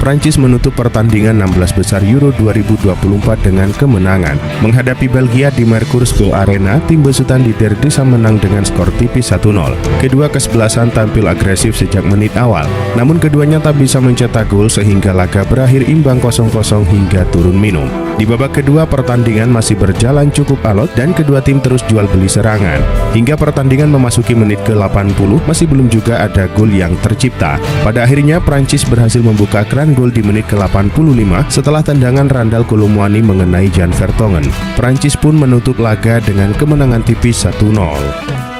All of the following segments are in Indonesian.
Prancis menutup pertandingan 16 besar Euro 2024 dengan kemenangan. Menghadapi Belgia di Mercurespol Arena, tim besutan di Der bisa menang dengan skor tipis 1-0. Kedua kesebelasan tampil agresif sejak menit awal, namun keduanya tak bisa mencetak gol sehingga laga berakhir imbang 0-0 hingga turun minum. Di babak kedua, pertandingan masih berjalan cukup alot dan kedua tim terus jual beli serangan. Hingga pertandingan memasuki menit ke-80, masih belum juga ada gol yang tercipta. Pada akhirnya, Prancis berhasil membuka keran gol di menit ke-85 setelah tendangan Randal Kolo Muani mengenai Jan Vertonghen. Prancis pun menutup laga dengan kemenangan tipis 1-0.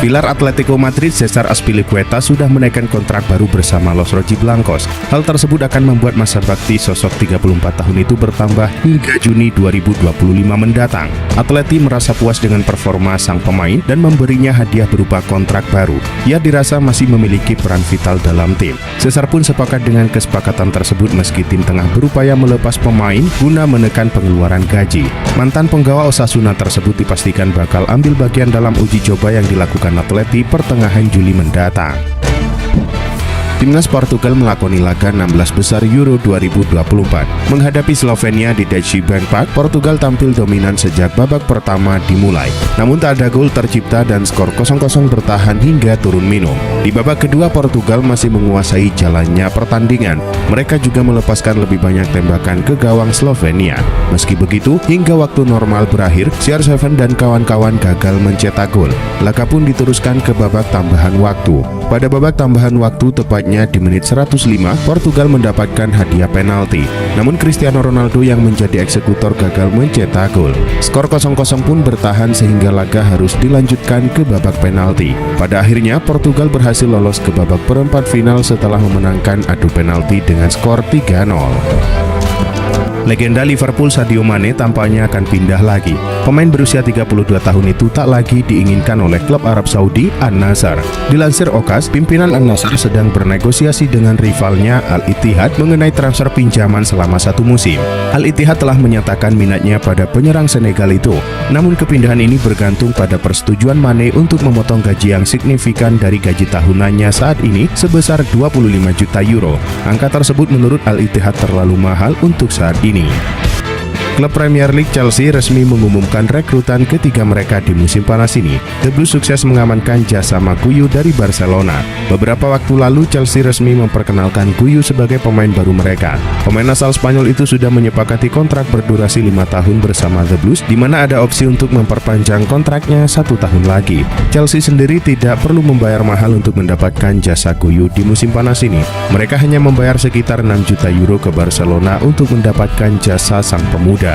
Pilar Atletico Madrid Cesar Azpilicueta sudah menaikkan kontrak baru bersama Los Rojiblancos. Hal tersebut akan membuat masa bakti sosok 34 tahun itu bertambah hingga Juni 2025 mendatang. Atleti merasa puas dengan performa sang pemain dan memberinya hadiah berupa kontrak baru. Ia dirasa masih memiliki peran vital dalam tim. Cesar pun sepakat dengan kesepakatan tersebut meski tim tengah berupaya melepas pemain guna menekan pengeluaran gaji. Mantan penggawa Osasuna tersebut dipastikan bakal ambil bagian dalam uji coba yang dilakukan Atleti pertengahan Juli mendatang. Timnas Portugal melakoni laga 16 besar Euro 2024. Menghadapi Slovenia di Deutsche Bank Park, Portugal tampil dominan sejak babak pertama dimulai. Namun tak ada gol tercipta dan skor 0-0 bertahan hingga turun minum. Di babak kedua, Portugal masih menguasai jalannya pertandingan. Mereka juga melepaskan lebih banyak tembakan ke gawang Slovenia. Meski begitu, hingga waktu normal berakhir, CR7 dan kawan-kawan gagal mencetak gol. Laga pun diteruskan ke babak tambahan waktu. Pada babak tambahan waktu, tepatnya di menit 105, Portugal mendapatkan hadiah penalti. Namun Cristiano Ronaldo yang menjadi eksekutor gagal mencetak gol. Skor 0-0 pun bertahan sehingga laga harus dilanjutkan ke babak penalti. Pada akhirnya Portugal berhasil lolos ke babak perempat final setelah memenangkan adu penalti dengan skor 3-0. Legenda Liverpool Sadio Mane tampaknya akan pindah lagi. Pemain berusia 32 tahun itu tak lagi diinginkan oleh klub Arab Saudi An-Nassr. Dilansir Okas, pimpinan An-Nassr sedang bernegosiasi dengan rivalnya Al-Ittihad mengenai transfer pinjaman selama 1 musim. Al-Ittihad telah menyatakan minatnya pada penyerang Senegal itu. Namun kepindahan ini bergantung pada persetujuan Mane untuk memotong gaji yang signifikan dari gaji tahunannya saat ini sebesar 25 juta euro. Angka tersebut menurut Al-Ittihad terlalu mahal untuk saat ini. Klub Premier League Chelsea resmi mengumumkan rekrutan ketiga mereka di musim panas ini. The Blues sukses mengamankan jasa Maguire dari Barcelona. Beberapa waktu lalu Chelsea resmi memperkenalkan Guyu sebagai pemain baru mereka. Pemain asal Spanyol itu sudah menyepakati kontrak berdurasi 5 tahun bersama The Blues, di mana ada opsi untuk memperpanjang kontraknya 1 tahun lagi. Chelsea sendiri tidak perlu membayar mahal untuk mendapatkan jasa Guyu di musim panas ini. Mereka hanya membayar sekitar 6 juta euro ke Barcelona untuk mendapatkan jasa sang pemuda.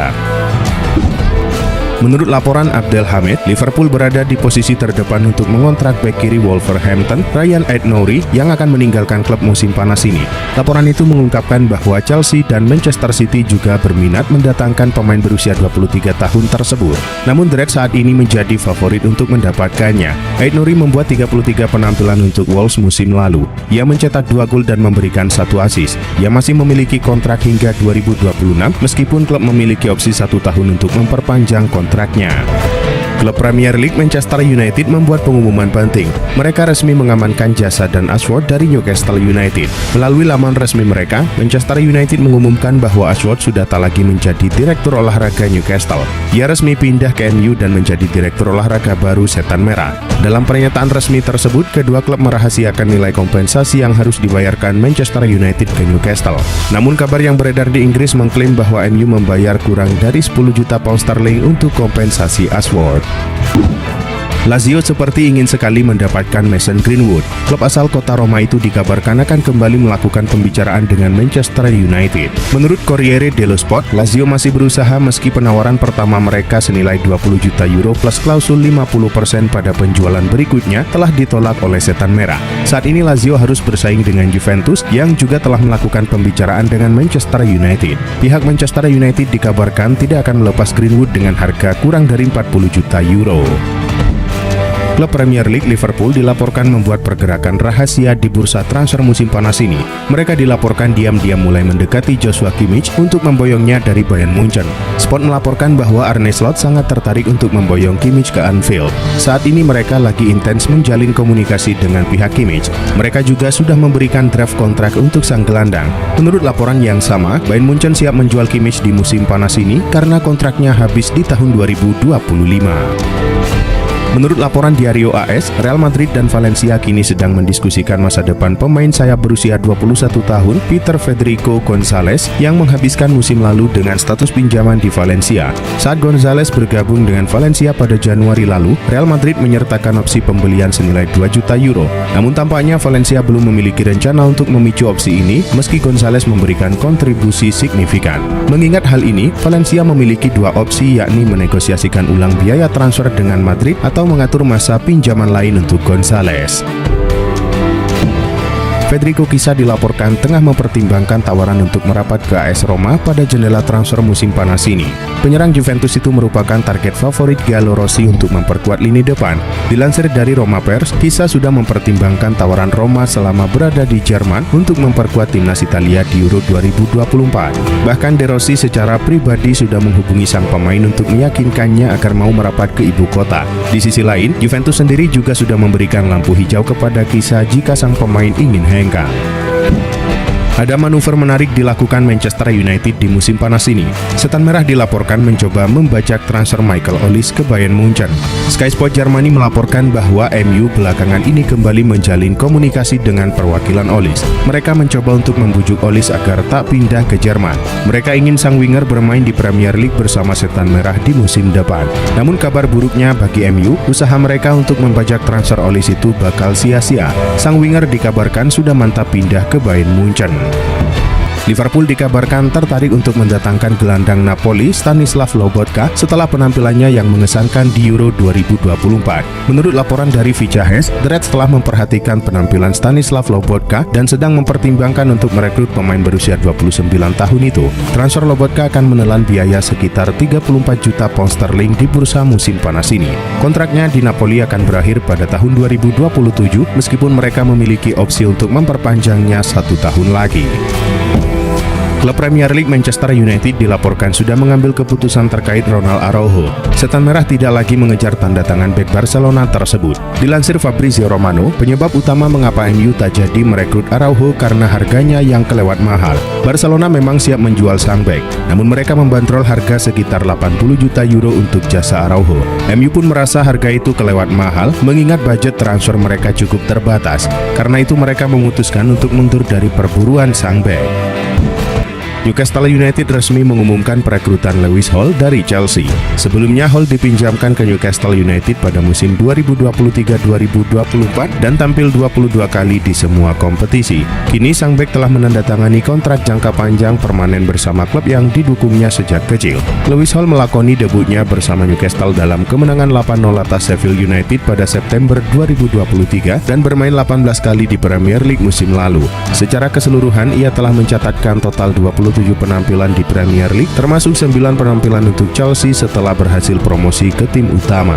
Menurut laporan Abdel Hamid, Liverpool berada di posisi terdepan untuk mengontrak bek kiri Wolverhampton, Ryan Aït-Nouri, yang akan meninggalkan klub musim panas ini. Laporan itu mengungkapkan bahwa Chelsea dan Manchester City juga berminat mendatangkan pemain berusia 23 tahun tersebut. Namun The Reds saat ini menjadi favorit untuk mendapatkannya. Aït-Nouri membuat 33 penampilan untuk Wolves musim lalu. Ia mencetak 2 gol dan memberikan 1 assist. Ia masih memiliki kontrak hingga 2026 meskipun klub memiliki opsi 1 tahun untuk memperpanjang kontraknya. Klub Premier League Manchester United membuat pengumuman penting. Mereka resmi mengamankan jasa Dan Ashworth dari Newcastle United. Melalui laman resmi mereka, Manchester United mengumumkan bahwa Ashworth sudah tak lagi menjadi direktur olahraga Newcastle. Ia resmi pindah ke MU dan menjadi direktur olahraga baru Setan Merah. Dalam pernyataan resmi tersebut, kedua klub merahasiakan nilai kompensasi yang harus dibayarkan Manchester United ke Newcastle. Namun kabar yang beredar di Inggris mengklaim bahwa MU membayar kurang dari 10 juta pound sterling untuk kompensasi Ashworth. Lazio seperti ingin sekali mendapatkan Mason Greenwood. Klub asal kota Roma itu dikabarkan akan kembali melakukan pembicaraan dengan Manchester United. Menurut Corriere dello Sport, Lazio masih berusaha meski penawaran pertama mereka senilai 20 juta euro plus klausul 50% pada penjualan berikutnya telah ditolak oleh Setan Merah. Saat ini Lazio harus bersaing dengan Juventus yang juga telah melakukan pembicaraan dengan Manchester United. Pihak Manchester United dikabarkan tidak akan melepas Greenwood dengan harga kurang dari 40 juta euro. Klub Premier League Liverpool dilaporkan membuat pergerakan rahasia di bursa transfer musim panas ini. Mereka dilaporkan diam-diam mulai mendekati Joshua Kimmich untuk memboyongnya dari Bayern Munchen. Sport melaporkan bahwa Arne Slot sangat tertarik untuk memboyong Kimmich ke Anfield. Saat ini mereka lagi intens menjalin komunikasi dengan pihak Kimmich. Mereka juga sudah memberikan draft kontrak untuk sang gelandang. Menurut laporan yang sama, Bayern Munchen siap menjual Kimmich di musim panas ini karena kontraknya habis di tahun 2025. Menurut laporan Diario AS, Real Madrid dan Valencia kini sedang mendiskusikan masa depan pemain sayap berusia 21 tahun Peter Federico González yang menghabiskan musim lalu dengan status pinjaman di Valencia. Saat González bergabung dengan Valencia pada Januari lalu, Real Madrid menyertakan opsi pembelian senilai 2 juta euro. Namun tampaknya Valencia belum memiliki rencana untuk memicu opsi ini meski González memberikan kontribusi signifikan. Mengingat hal ini, Valencia memiliki dua opsi, yakni menegosiasikan ulang biaya transfer dengan Madrid atau mengatur masa pinjaman lain untuk González. Federico Chiesa dilaporkan tengah mempertimbangkan tawaran untuk merapat ke AS Roma pada jendela transfer musim panas ini. Penyerang Juventus itu merupakan target favorit Gallo Rossi untuk memperkuat lini depan. Dilansir dari Roma Pers, Chiesa sudah mempertimbangkan tawaran Roma selama berada di Jerman untuk memperkuat timnas Italia di Euro 2024. Bahkan De Rossi secara pribadi sudah menghubungi sang pemain untuk meyakinkannya agar mau merapat ke ibu kota. Di sisi lain, Juventus sendiri juga sudah memberikan lampu hijau kepada Chiesa jika sang pemain ingin hengkang. Ada manuver menarik dilakukan Manchester United di musim panas ini. Setan Merah dilaporkan mencoba membajak transfer Michael Olise ke Bayern Munchen. Sky Sport Germany melaporkan bahwa MU belakangan ini kembali menjalin komunikasi dengan perwakilan Olise. Mereka mencoba untuk membujuk Olise agar tak pindah ke Jerman. Mereka ingin sang winger bermain di Premier League bersama Setan Merah di musim depan. Namun kabar buruknya bagi MU, usaha mereka untuk membajak transfer Olise itu bakal sia-sia. Sang winger dikabarkan sudah mantap pindah ke Bayern Munchen. Liverpool dikabarkan tertarik untuk mendatangkan gelandang Napoli Stanislav Lobotka setelah penampilannya yang mengesankan di Euro 2024. Menurut laporan dari Vicahes, The Reds telah memperhatikan penampilan Stanislav Lobotka dan sedang mempertimbangkan untuk merekrut pemain berusia 29 tahun itu. Transfer Lobotka akan menelan biaya sekitar 34 juta pound sterling di bursa musim panas ini. Kontraknya di Napoli akan berakhir pada tahun 2027 meskipun mereka memiliki opsi untuk memperpanjangnya 1 tahun lagi. Klub Premier League Manchester United dilaporkan sudah mengambil keputusan terkait Ronald Araujo. Setan Merah tidak lagi mengejar tanda tangan bek Barcelona tersebut. Dilansir Fabrizio Romano, penyebab utama mengapa MU tak jadi merekrut Araujo karena harganya yang kelewat mahal. Barcelona memang siap menjual sang bek, namun mereka membandrol harga sekitar 80 juta euro untuk jasa Araujo. MU pun merasa harga itu kelewat mahal, mengingat budget transfer mereka cukup terbatas. Karena itu mereka memutuskan untuk mundur dari perburuan sang bek. Newcastle United resmi mengumumkan perekrutan Lewis Hall dari Chelsea. Sebelumnya Hall dipinjamkan ke Newcastle United pada musim 2023-2024 dan tampil 22 kali di semua kompetisi. Kini sang bek telah menandatangani kontrak jangka panjang permanen bersama klub yang didukungnya sejak kecil. Lewis Hall melakoni debutnya bersama Newcastle dalam kemenangan 8-0 atas Sheffield United pada September 2023 dan bermain 18 kali di Premier League musim lalu. Secara keseluruhan ia telah mencatatkan total 27 penampilan di Premier League, termasuk 9 penampilan untuk Chelsea setelah berhasil promosi ke tim utama.